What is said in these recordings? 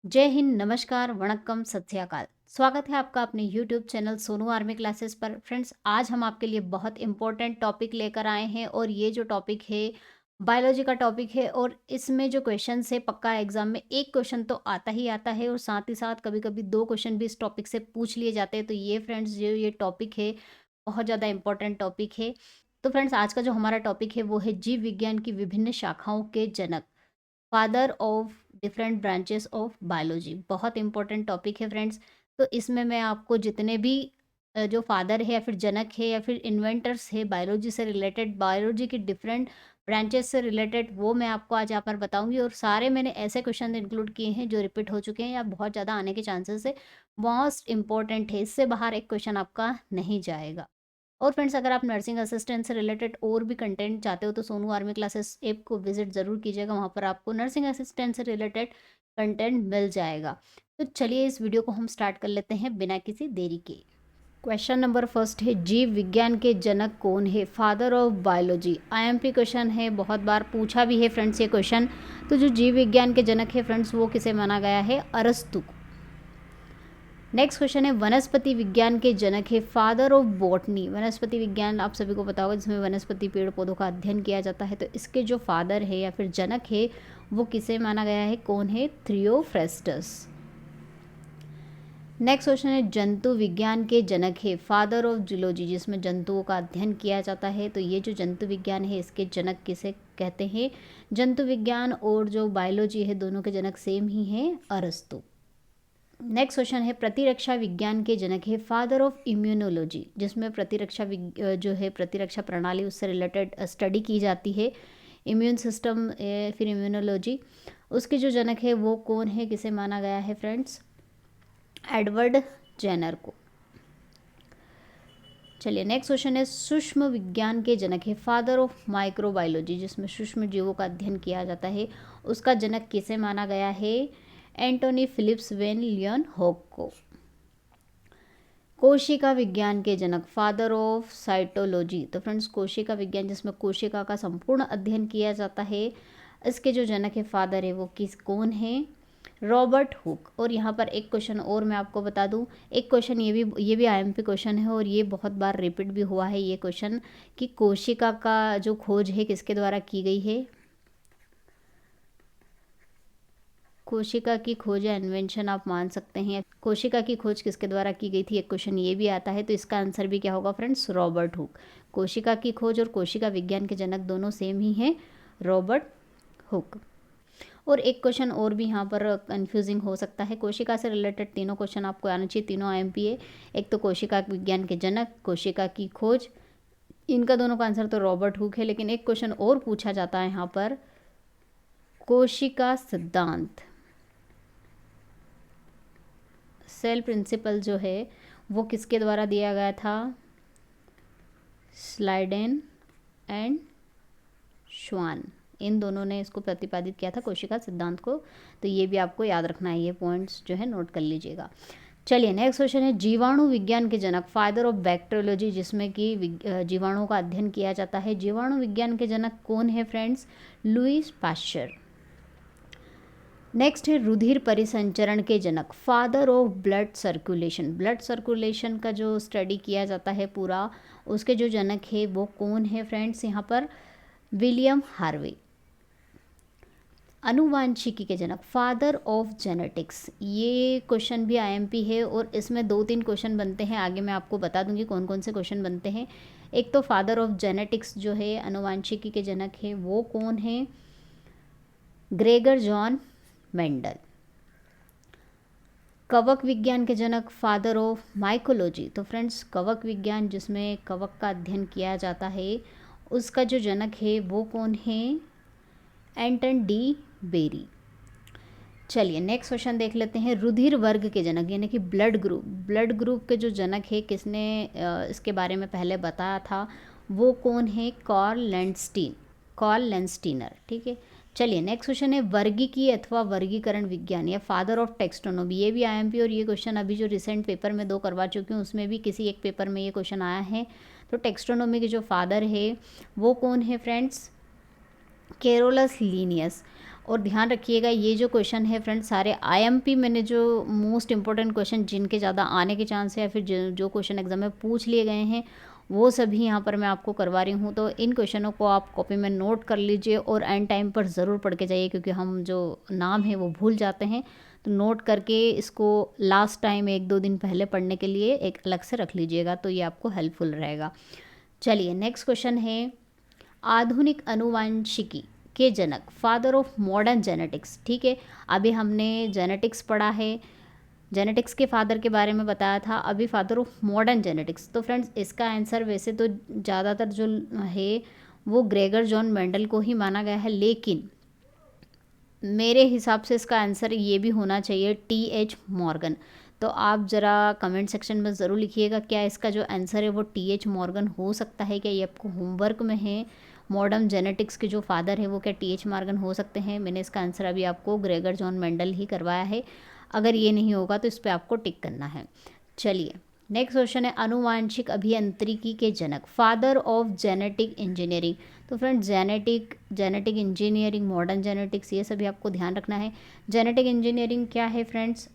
जय हिंद, नमस्कार, वणक्कम, सत श्री अकाल। स्वागत है आपका अपने YouTube channel Sonu army classes पर। फ्रेंड्स, आज हम आपके लिए बहुत इंपॉर्टेंट टॉपिक लेकर आए हैं और ये जो टॉपिक है बायोलॉजी का टॉपिक है और इसमें जो क्वेश्चन है पक्का एग्जाम में एक क्वेश्चन तो आता ही आता है और साथ ही साथ कभी कभी दो क्वेश्चन भी इस टॉपिक से पूछ लिए जाते हैं। तो ये फ्रेंड्स जो ये टॉपिक है बहुत ज़्यादा इंपॉर्टेंट टॉपिक है। तो फ्रेंड्स, आज का जो हमारा टॉपिक है वो है जीव विज्ञान की विभिन्न शाखाओं के जनक, father of different branches of biology. बहुत इंपॉर्टेंट टॉपिक है फ्रेंड्स। तो इसमें मैं आपको जितने भी जो फादर है या फिर जनक है या फिर इन्वेंटर्स है बायोलॉजी से रिलेटेड, बायोलॉजी की डिफरेंट ब्रांचेस से रिलेटेड, वो मैं आपको आज यहाँ पर बताऊंगी। और सारे मैंने ऐसे क्वेश्चन इंक्लूड किए हैं जो रिपीट हो चुके हैं या बहुत ज़्यादा आने के चांसेस है। मोस्ट इंपॉर्टेंट है, इससे बाहर एक क्वेश्चन आपका नहीं जाएगा। और फ्रेंड्स, अगर आप नर्सिंग असिस्टेंट से रिलेटेड और भी कंटेंट चाहते हो तो सोनू आर्मी क्लासेस ऐप को विजिट ज़रूर कीजिएगा। वहाँ पर आपको नर्सिंग असिस्टेंट से रिलेटेड कंटेंट मिल जाएगा। तो चलिए इस वीडियो को हम स्टार्ट कर लेते हैं बिना किसी देरी के। क्वेश्चन नंबर फर्स्ट है, जीव विज्ञान के जनक कौन है? Father of biology. IMP question है, बहुत बार पूछा भी है फ्रेंड्स ये क्वेश्चन। तो जो जीव विज्ञान के जनक है फ्रेंड्स वो किसे माना गया है? अरस्तु को। नेक्स्ट क्वेश्चन है, वनस्पति विज्ञान के जनक है? Father of botany. वनस्पति विज्ञान आप सभी को पता होगा, जिसमें वनस्पति पेड़ पौधों का अध्ययन किया जाता है। तो इसके जो फादर है या फिर जनक है वो किसे माना गया है? कौन है? थियोफ्रेस्टस। नेक्स्ट क्वेश्चन है, जंतु विज्ञान के जनक है? फादर ऑफ जूलॉजी, जिसमें जंतुओं का अध्ययन किया जाता है। तो ये जो जंतु विज्ञान है इसके जनक किसे कहते हैं? जंतु विज्ञान और जो बायोलॉजी है दोनों के जनक सेम ही हैं, अरस्तु। नेक्स्ट क्वेश्चन है, प्रतिरक्षा विज्ञान के जनक है? फादर ऑफ इम्यूनोलॉजी, जिसमें प्रतिरक्षा जो है प्रतिरक्षा प्रणाली उससे रिलेटेड स्टडी की जाती है, इम्यून सिस्टम फिर इम्यूनोलॉजी। उसके जो जनक है वो कौन है? किसे माना गया है फ्रेंड्स? एडवर्ड जेनर को। चलिए नेक्स्ट क्वेश्चन है, सूक्ष्म विज्ञान के जनक है? फादर ऑफ माइक्रोबायोलॉजी, जिसमें सूक्ष्म जीवों का अध्ययन किया जाता है, उसका जनक किसे माना गया है? Antonie Philips van Leeuwenhoek को। कोशिका विज्ञान के जनक? Father of cytology. तो फ्रेंड्स, कोशिका विज्ञान जिसमें कोशिका का संपूर्ण अध्ययन किया जाता है, इसके जो जनक है फादर है वो कौन है? Robert Hooke. और यहाँ पर एक क्वेश्चन और मैं आपको बता दूँ, एक क्वेश्चन ये भी आईएमपी क्वेश्चन है और ये बहुत बार रिपीट भी हुआ है ये क्वेश्चन, कि कोशिका का जो खोज है किसके द्वारा की गई है? कोशिका की खोज या इन्वेंशन आप मान सकते हैं। कोशिका की खोज किसके द्वारा की गई थी, एक क्वेश्चन ये भी आता है। तो इसका आंसर भी क्या होगा फ्रेंड्स? Robert Hooke. कोशिका की खोज और कोशिका विज्ञान के जनक दोनों सेम ही हैं, रॉबर्ट हुक। और एक क्वेश्चन और भी यहाँ पर कंफ्यूजिंग हो सकता है। कोशिका से रिलेटेड तीनों क्वेश्चन आपको आना चाहिए, तीनों आईएमपी है। एक तो कोशिका विज्ञान के जनक, कोशिका की खोज, इनका दोनों का आंसर तो रॉबर्ट हुक है। लेकिन एक क्वेश्चन और पूछा जाता है यहाँ पर, कोशिका सिद्धांत, सेल प्रिंसिपल जो है वो किसके द्वारा दिया गया था? स्लाइडेन एंड श्वान, इन दोनों ने इसको प्रतिपादित किया था, कोशिका सिद्धांत को। तो ये भी आपको याद रखना है, ये पॉइंट्स जो है नोट कर लीजिएगा। चलिए नेक्स्ट क्वेश्चन है, जीवाणु विज्ञान के जनक? फादर ऑफ बैक्टीरियोलॉजी, जिसमें कि जीवाणुओं का अध्ययन किया जाता है, जीवाणु विज्ञान के जनक कौन है फ्रेंड्स? Lewis Pasteur. नेक्स्ट है, रुधिर परिसंचरण के जनक? Father of blood circulation, blood circulation का जो स्टडी किया जाता है पूरा, उसके जो जनक है वो कौन है फ्रेंड्स? यहाँ पर विलियम हार्वे। अनुवांशिकी के जनक? Father of genetics. ये क्वेश्चन भी आईएमपी है और इसमें 2-3 क्वेश्चन बनते हैं, आगे मैं आपको बता दूंगी कौन कौन से क्वेश्चन बनते हैं। एक तो फादर ऑफ जेनेटिक्स जो है अनुवांशिकी के जनक है वो कौन है? Gregor John Mendel. कवक विज्ञान के जनक? Father of mycology. तो फ्रेंड्स, कवक विज्ञान जिसमें कवक का अध्ययन किया जाता है, उसका जो जनक है वो कौन है? एंटन डी बेरी। चलिए नेक्स्ट क्वेश्चन देख लेते हैं, रुधिर वर्ग के जनक यानी कि ब्लड ग्रुप, ब्लड ग्रुप के जो जनक है किसने इसके बारे में पहले बताया था, वो कौन है? कार्ल लेंस्टीनर। ठीक है। चलिए नेक्स्ट क्वेश्चन है, वर्गीकीय अथवा वर्गीकरण विज्ञान या फादर ऑफ टेक्सोनोमी। ये भी आईएमपी और ये क्वेश्चन अभी जो रिसेंट पेपर में 2 करवा चुकी हूँ उसमें भी किसी एक पेपर में ये क्वेश्चन आया है। तो टेक्सोनोमी के जो फादर है वो कौन है फ्रेंड्स? Carolus Linnaeus. और ध्यान रखिएगा ये जो क्वेश्चन है फ्रेंड्स सारे आईएमपी मैंने जो मोस्ट इंपॉर्टेंट क्वेश्चन जिनके ज़्यादा आने के चांस है या फिर जो क्वेश्चन एग्जाम में पूछ लिए गए हैं वो सभी यहाँ पर मैं आपको करवा रही हूँ। तो इन क्वेश्चनों को आप कॉपी में नोट कर लीजिए और एंड टाइम पर ज़रूर पढ़ के जाइए, क्योंकि हम जो नाम है वो भूल जाते हैं। तो नोट करके इसको लास्ट टाइम 1-2 दिन पहले पढ़ने के लिए एक अलग से रख लीजिएगा, तो ये आपको हेल्पफुल रहेगा। चलिए नेक्स्ट क्वेश्चन है, आधुनिक अनुवांशिकी के जनक, फादर ऑफ मॉडर्न जेनेटिक्स। ठीक है, अभी हमने जेनेटिक्स पढ़ा है, जेनेटिक्स के फादर के बारे में बताया था, अभी फादर ऑफ मॉडर्न जेनेटिक्स। तो फ्रेंड्स इसका आंसर वैसे तो ज़्यादातर जो है वो ग्रेगर जॉन मेंडल को ही माना गया है, लेकिन मेरे हिसाब से इसका आंसर ये भी होना चाहिए TH मॉर्गन। तो आप ज़रा कमेंट सेक्शन में ज़रूर लिखिएगा क्या इसका जो आंसर है वो TH मॉर्गन हो सकता है क्या, ये आपको होमवर्क में है। मॉडर्न जेनेटिक्स के जो फादर है वो क्या TH मॉर्गन हो सकते हैं। मैंने इसका आंसर अभी आपको ग्रेगर जॉन मेंडल ही करवाया है। अगर ये नहीं होगा तो इस पर आपको टिक करना है। चलिए नेक्स्ट क्वेश्चन है, आनुवांशिक अभियांत्रिकी के जनक, फादर ऑफ जेनेटिक इंजीनियरिंग। तो friends genetic engineering, modern genetics, ये सभी आपको ध्यान रखना है। जेनेटिक इंजीनियरिंग क्या है फ्रेंड्स,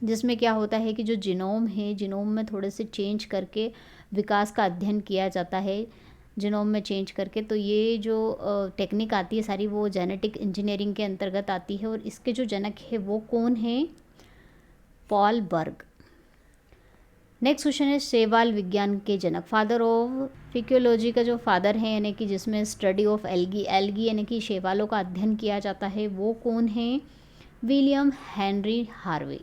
जिसमें क्या होता है कि जो जीनोम है, जीनोम में थोड़े से चेंज करके विकास का अध्ययन किया जाता है, जीनोम में चेंज करके। तो ये जो टेक्निक आती है सारी वो जेनेटिक इंजीनियरिंग के अंतर्गत आती है। और इसके जो जनक है वो कौन है, पॉल बर्ग। नेक्स्ट क्वेश्चन है, शैवाल विज्ञान के जनक, फादर ऑफ फिक्योलॉजी का जो फादर है यानी कि जिसमें स्टडी ऑफ एल्गी यानी कि शैवालों का अध्ययन किया जाता है, वो कौन है, विलियम हेनरी हार्वे।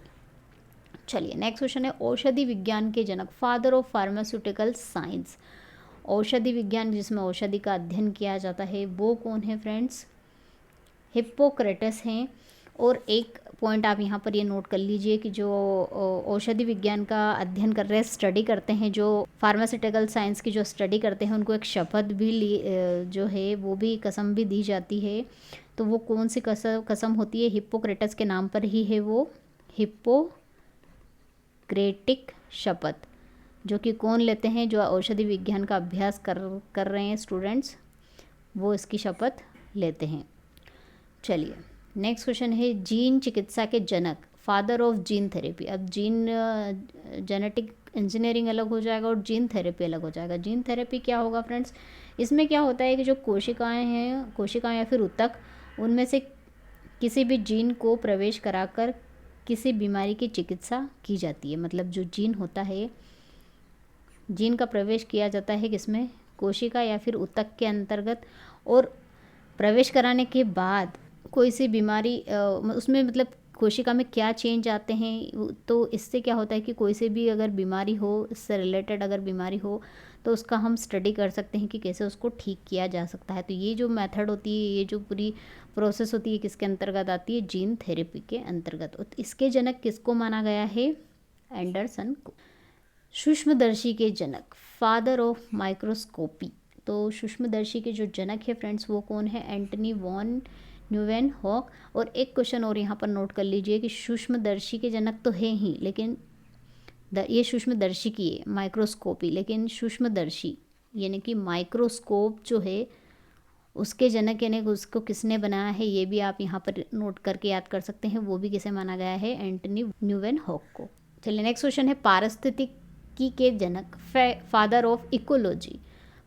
चलिए नेक्स्ट क्वेश्चन है, औषधि विज्ञान के जनक, फादर ऑफ फार्मास्यूटिकल साइंस। औषधि विज्ञान जिसमें औषधि का अध्ययन किया जाता है वो कौन है फ्रेंड्स, हिप्पोक्रेटस हैं। और एक पॉइंट आप यहाँ पर ये नोट कर लीजिए कि जो औषधि विज्ञान का अध्ययन कर रहे हैं, स्टडी करते हैं, जो फार्मास्यूटिकल साइंस की जो स्टडी करते हैं, उनको एक शपथ भी जो है वो भी कसम भी दी जाती है। तो वो कौन सी कसम होती है, हिप्पोक्रेटस के नाम पर ही है वो, हिप्पोक्रेटिक शपथ, जो कि कौन लेते हैं, जो औषधि विज्ञान का अभ्यास कर रहे हैं स्टूडेंट्स, वो इसकी शपथ लेते हैं। चलिए नेक्स्ट क्वेश्चन है, जीन चिकित्सा के जनक, फादर ऑफ जीन थेरेपी। अब जीन जेनेटिक इंजीनियरिंग अलग हो जाएगा और जीन थेरेपी अलग हो जाएगा। जीन थेरेपी क्या होगा फ्रेंड्स, इसमें क्या होता है कि जो कोशिकाएं हैं, कोशिकाएं या फिर ऊतक, उनमें से किसी भी जीन को प्रवेश कराकर किसी बीमारी की चिकित्सा की जाती है। मतलब जो जीन होता है, जीन का प्रवेश किया जाता है किसमें, कोशिका या फिर ऊतक के अंतर्गत, और प्रवेश कराने के बाद कोई सी बीमारी उसमें मतलब कोशिका में क्या चेंज आते हैं, तो इससे क्या होता है कि कोई से भी अगर बीमारी हो, इससे रिलेटेड अगर बीमारी हो, तो उसका हम स्टडी कर सकते हैं कि कैसे उसको ठीक किया जा सकता है। तो ये जो मेथड होती है, ये जो पूरी प्रोसेस होती है, किसके अंतर्गत आती है, जीन थेरेपी के अंतर्गत। तो इसके जनक किसको माना गया है, एंडरसन को। सूक्ष्मदर्शी के जनक, फादर ऑफ माइक्रोस्कोपी। तो सूक्ष्मदर्शी के जो जनक है फ्रेंड्स वो कौन है, एंटनी वॉन न्यूवेनहॉक। और एक क्वेश्चन और यहाँ पर नोट कर लीजिए कि सूक्ष्मदर्शी के जनक तो है ही, लेकिन ये सूक्ष्मदर्शी की है, माइक्रोस्कोपी, लेकिन सूक्ष्मदर्शी यानी कि माइक्रोस्कोप जो है उसके जनक यानी उसको किसने बनाया है, ये भी आप यहाँ पर नोट करके याद कर सकते हैं। वो भी किसे माना गया है, एंटनी न्यूवेनहॉक को। चलिए नेक्स्ट क्वेश्चन है, पारिस्थितिकी के जनक, फादर ऑफ इकोलॉजी।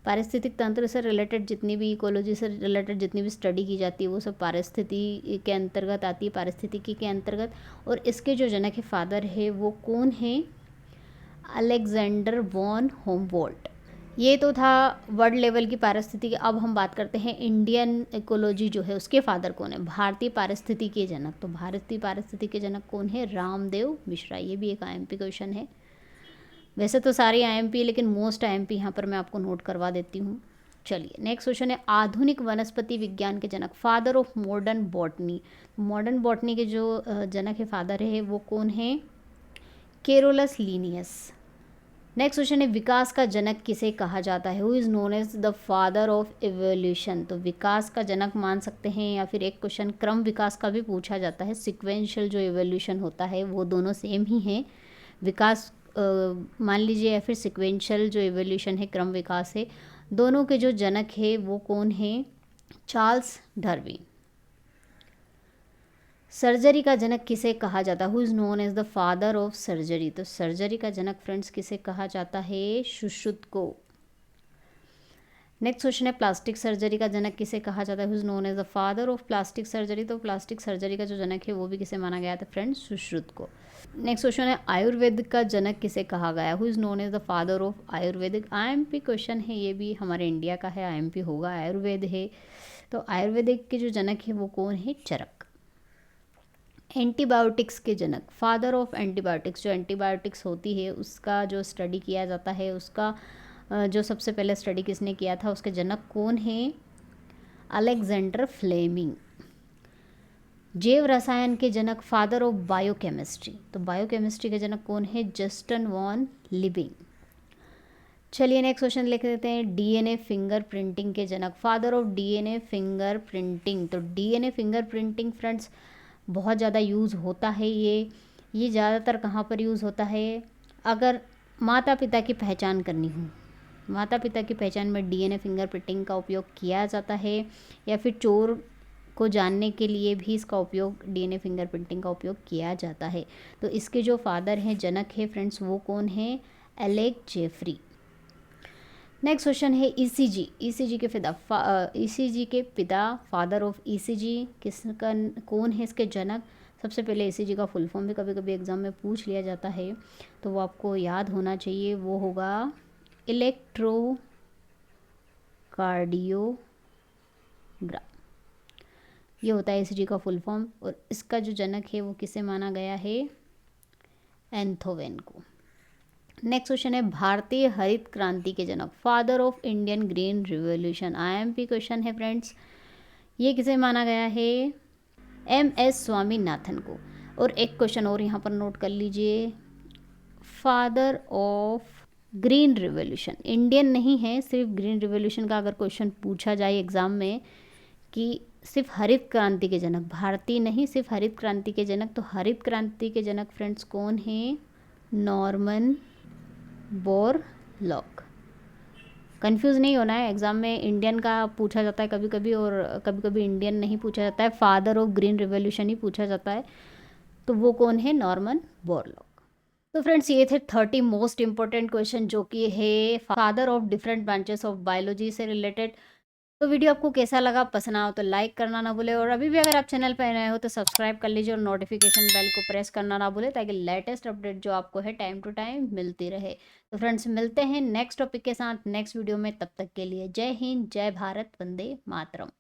पारिस्थितिक तंत्र से रिलेटेड जितनी भी, इकोलॉजी से रिलेटेड जितनी भी स्टडी की जाती है वो सब पारिस्थिति के अंतर्गत आती है, पारिस्थितिकी के अंतर्गत। और इसके जो जनक है, फादर है, वो कौन है, अलेक्जेंडर वॉन होमवोल्ट। ये तो था वर्ल्ड लेवल की पारिस्थितिकी। अब हम बात करते हैं इंडियन इकोलॉजी जो है उसके फादर कौन है, भारतीय पारिस्थितिकी के जनक। तो भारतीय पारिस्थितिकी के जनक कौन है, रामदेव मिश्रा। ये भी एक IMP क्वेश्चन है, वैसे तो सारी IMP, लेकिन मोस्ट IMP यहाँ पर मैं आपको नोट करवा देती हूँ। चलिए नेक्स्ट क्वेश्चन है, आधुनिक वनस्पति विज्ञान के जनक, father of modern botany. Modern botany के जो जनक है, फादर है, वो कौन है, केरोलस लीनियस। नेक्स्ट क्वेश्चन है, विकास का जनक किसे कहा जाता है, who is known as the father of evolution. तो विकास का जनक मान सकते हैं, या फिर एक क्वेश्चन क्रम विकास का भी पूछा जाता है। सिक्वेंशियल जो एवोल्यूशन होता है वो दोनों सेम ही है, विकास मान लीजिए, या फिर सिक्वेंशियल जो एवोल्यूशन है, क्रम विकास है। दोनों के जो जनक है वो कौन है, चार्ल्स डार्विन। सर्जरी का जनक किसे कहा जाता है? Who is known as the father of surgery? तो सर्जरी का जनक फ्रेंड्स किसे कहा जाता है? सुश्रुत को। नेक्स्ट क्वेश्चन है प्लास्टिक सर्जरी का जनक किसे कहा जाता है? Who is known as the father of plastic surgery? तो प्लास्टिक सर्जरी का जो जनक है वो भी किसे माना गया था फ्रेंड्स? सुश्रुत को। नेक्स्ट क्वेश्चन है आयुर्वेद का जनक किसे कहा गया? Who is known as the father of Ayurvedic? IMP question है, ये भी हमारे इंडिया का है, आईएमपी होगा, आयुर्वेद है। तो आयुर्वेदिक के जो जनक है वो कौन है? चरक। एंटीबायोटिक्स के जनक, फादर ऑफ एंटीबायोटिक्स, जो एंटीबायोटिक्स होती है उसका जो स्टडी किया जाता है, उसका जो सबसे पहले स्टडी किसने किया था, उसके जनक कौन है? Alexander Fleming. जैव रसायन के जनक, फादर ऑफ बायोकेमिस्ट्री, तो बायोकेमिस्ट्री के जनक कौन है? Justus von Liebig. चलिए नेक्स्ट क्वेश्चन लिख देते हैं डीएनए फिंगर प्रिंटिंग के जनक, father of DNA fingerprinting. तो डीएनए फिंगर प्रिंटिंग फ्रेंड्स बहुत ज़्यादा यूज़ होता है, ये ज़्यादातर कहाँ पर यूज़ होता है? अगर माता पिता की पहचान करनी हो, माता पिता की पहचान में डीएनए फिंगर प्रिंटिंग का उपयोग किया जाता है, या फिर चोर को जानने के लिए भी इसका उपयोग, डीएनए फिंगर प्रिंटिंग का उपयोग किया जाता है। तो इसके जो फादर हैं, जनक है फ्रेंड्स, वो कौन है? Alec Jeffrey. नेक्स्ट क्वेश्चन है ईसीजी, ईसीजी के ईसीजी के पिता, फादर ऑफ ईसीजी किसका, कौन है इसके जनक? सबसे पहले ईसीजी का फुल फॉर्म भी कभी कभी एग्जाम में पूछ लिया जाता है, तो वो आपको याद होना चाहिए, वो होगा इलेक्ट्रोकार्डियोग्राम। ये होता है ईसीजी का फुल फॉर्म, और इसका जो जनक है वो किसे माना गया है? एंथोवेन को। नेक्स्ट क्वेश्चन है भारतीय हरित क्रांति के जनक, father of Indian green revolution. IMP question है फ्रेंड्स, ये किसे माना गया है? एमएस स्वामीनाथन को। और एक क्वेश्चन और यहाँ पर नोट कर लीजिए, father of green revolution, Indian नहीं है, सिर्फ ग्रीन रिवॉल्यूशन का अगर क्वेश्चन पूछा जाए एग्जाम में कि सिर्फ हरित क्रांति के जनक, भारतीय नहीं, सिर्फ हरित क्रांति के जनक, तो हरित क्रांति के जनक फ्रेंड्स कौन है? Norman Borlaug. कंफ्यूज नहीं होना है, एग्जाम में इंडियन का पूछा जाता है कभी कभी, और कभी कभी इंडियन नहीं पूछा जाता है, फादर ऑफ ग्रीन रिवॉल्यूशन ही पूछा जाता है, तो वो कौन है? Norman Borlaug. तो फ्रेंड्स ये थे 30 मोस्ट इंपॉर्टेंट क्वेश्चन जो कि है father of different branches of biology से रिलेटेड। तो वीडियो आपको कैसा लगा? पसंद आओ तो लाइक करना ना भूले, और अभी भी अगर आप चैनल पर नए हो तो सब्सक्राइब कर लीजिए और नोटिफिकेशन बेल को प्रेस करना ना भूले, ताकि लेटेस्ट अपडेट जो आपको है टाइम टू टाइम मिलती रहे। तो फ्रेंड्स मिलते हैं नेक्स्ट टॉपिक के साथ नेक्स्ट वीडियो में, तब तक के लिए जय हिंद, जय भारत, वंदे मातरम।